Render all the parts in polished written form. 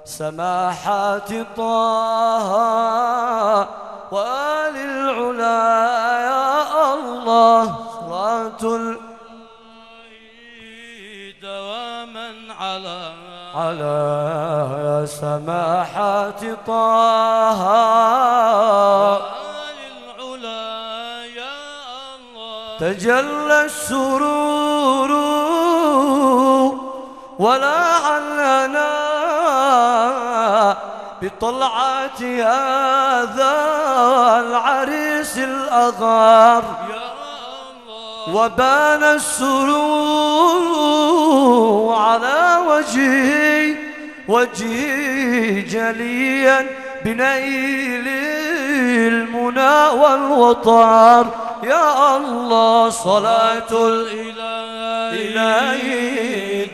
سماحات طه وآل العلا يا الله صلاة دواما على سماحات طه وآل العلا يا الله. تجلى السرور ولا علنا بطلعة هذا العريس الأغار يا الله. وبان السرور على وجهي جليا بنيل المنى والوطار يا الله صلاة الإله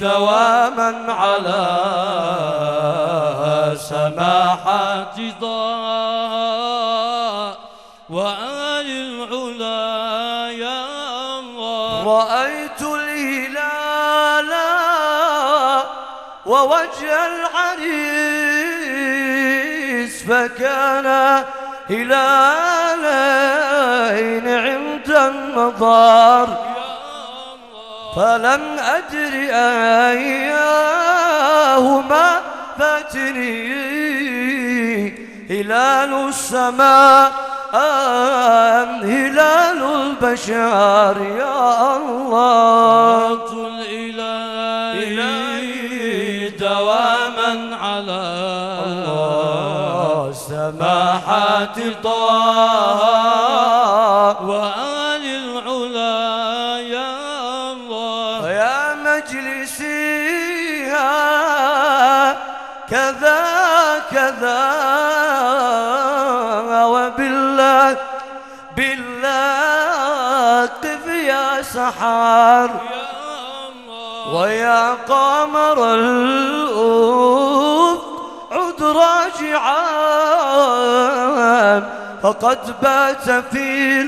دواما على سماحات ضاء وآل العلا يا الله. رأيت الهلال ووجه العريس فكان هلالين عند النظار فلم أدر أيهما فاتني هلال السماء أم هلال البشر يا الله. صلاة الإله دواما على سماحات طه وآل العلا يا الله. يا مجلسيها كذا وبالله قف يا سحار ويا قمر الأفق عد راجعا فقد بات في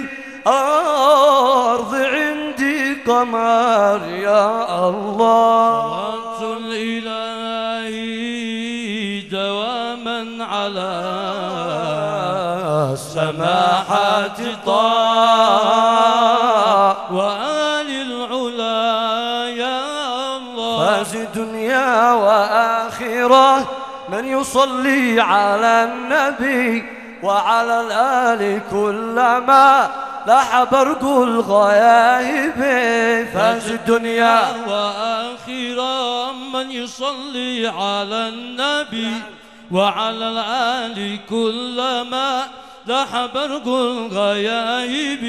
الأرض عندي قمر يا الله. صلاة الإله دواما على سماحات طه وآل العلا يا الله. فاز دنيا وآخرة من يصلي على النبي وعلى الآل كلما لاح برق الغياهب. فاز دنيا وآخرة من يصلي على النبي وعلى الآل كلما لاح برق الغياهب.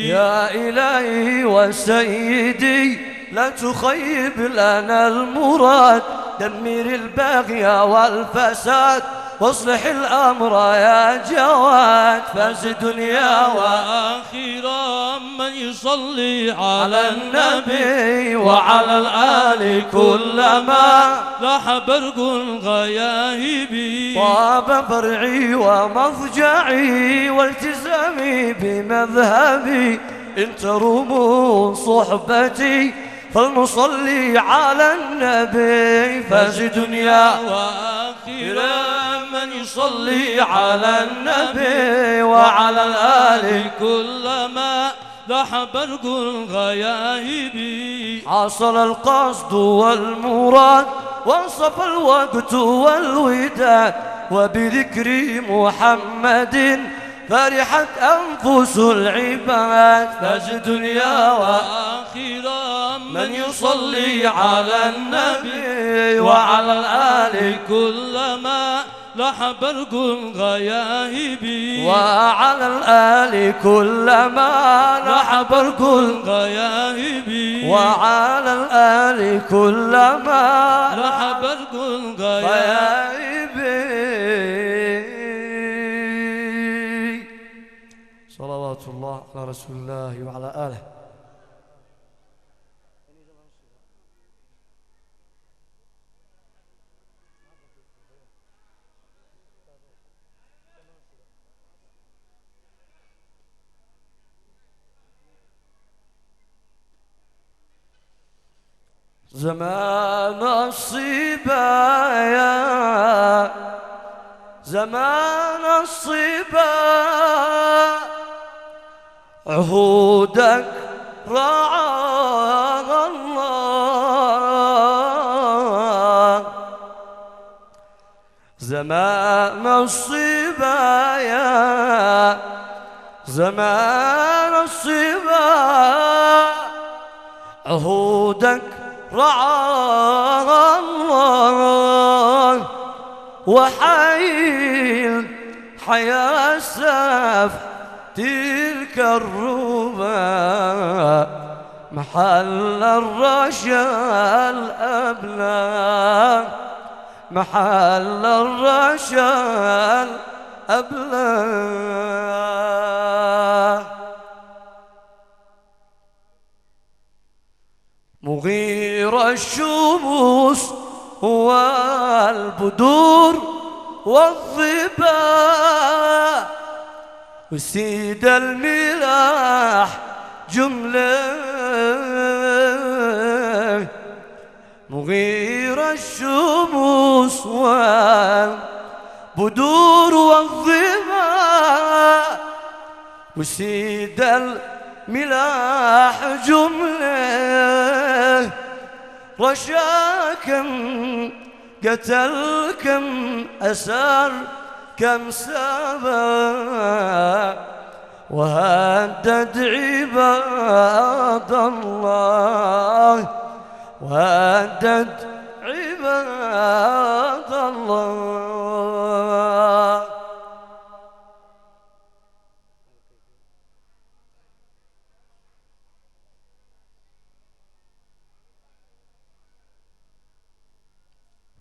يا إلهي وسيدي لا تخيب لنا المراد دمر البغي والفساد واصلح الأمر يا جواد. فاز دنيا وآخرة من يصلي على النبي وعلى الآل كلما لاح برق الغياهب. طاب فرعي ومضجعي والتزامي بمذهبي إن تروموا صحبتي فلنصلي على النبي. فاز دنيا وآخرة من يصلي على النبي وعلى الآل كلما لاح برق الغياهب. حصل القصد والمراد وانصف الوقت والوداد وبذكر محمد فرحت أنفس العباد. فاز دنيا وآخرة من يصلي على النبي وعلى الآل كلما لاح برق الغياهب. وعلى الآل كلما لاح برق الغياهب. وعلى الآل كلما لاح برق الغياهب. صلوات الله على رسول الله وعلى آله. زمان الصبايا زمان الصبا عهودك رعاها الله. زمان الصبا يا زمان الصبا عهودك رعاها الله. وحيل حيا ساف تلك الربا محل الرشا الأبلى محل الرشا الأبلى. مغير الشموس والبدور والظبا وسيد الملاح جملة. مغير الشموس والبدور والظبا وسيد الملاح جملة. رشاكم قتل كم أسار كم سبا وهدد عباد الله وهدد عباد الله.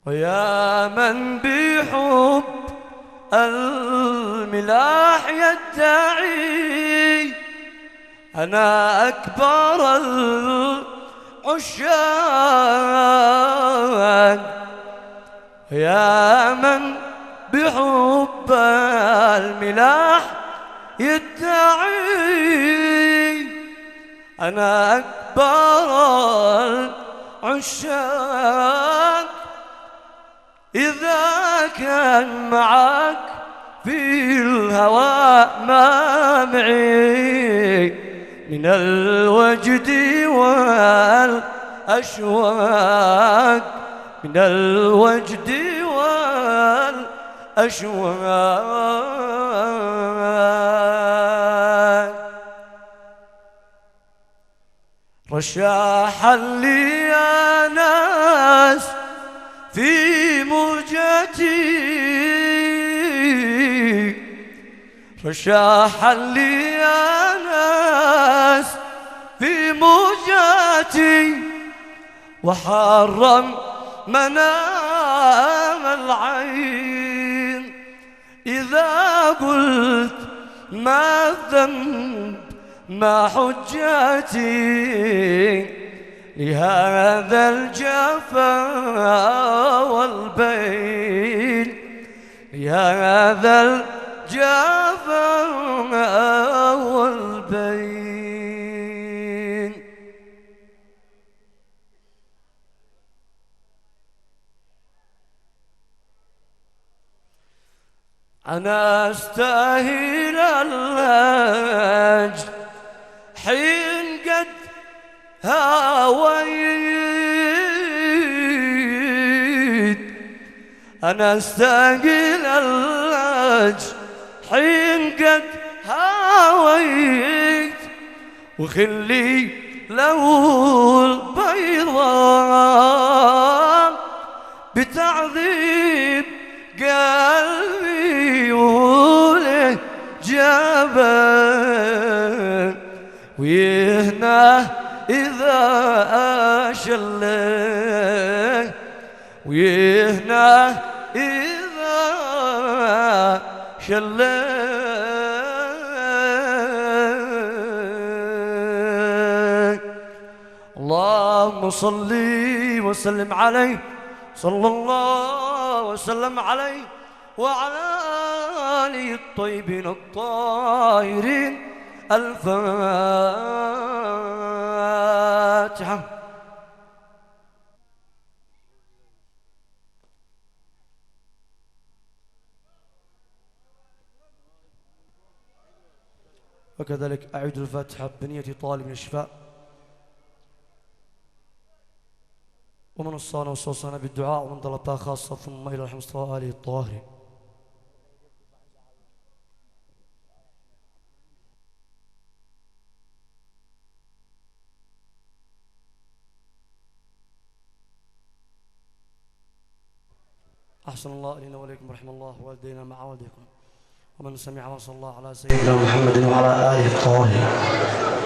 ويا من بحب الملاح يدعي أنا أكبر العشاق. يا من بحب الملاح يدعي أنا أكبر العشاق. إذا كان معك في الهوى ما معي من الوجد والأشواق من الوجد والأشواق. رشاحا لي يا ناس في موجتي رشاحا لي يا ناس في موجتي وحرم منام العين. إذا قلت ما الذنب ما حجتي لهذا الجفا والبين لهذا الجفا والبين. أنا أستاهل الأجر حين قد هاويت. أنا أستاهل الأجر حين قد هاويت وخلي له البيضاء بتعذيب قلبي وله جبل ويهنى إذا أشله ويهنى إذا شله. اللهم صل وسلم عليه صلى الله وسلم عليه وعلى آله الطيبين الطاهرين. الفاتحة. وكذلك أعيد الفاتحة بنية طالب الشفاء، ومن وصانا وصوصنا بالدعاء ومن طلبها خاصة، ثم إلى رحمة الله وآله الطاهرين. أحسن الله إلينا وإليكم، رحم الله والدينا مع والديكم، ومن سمع وصلى الله على سيدنا محمد وعلى آله الطاهرين.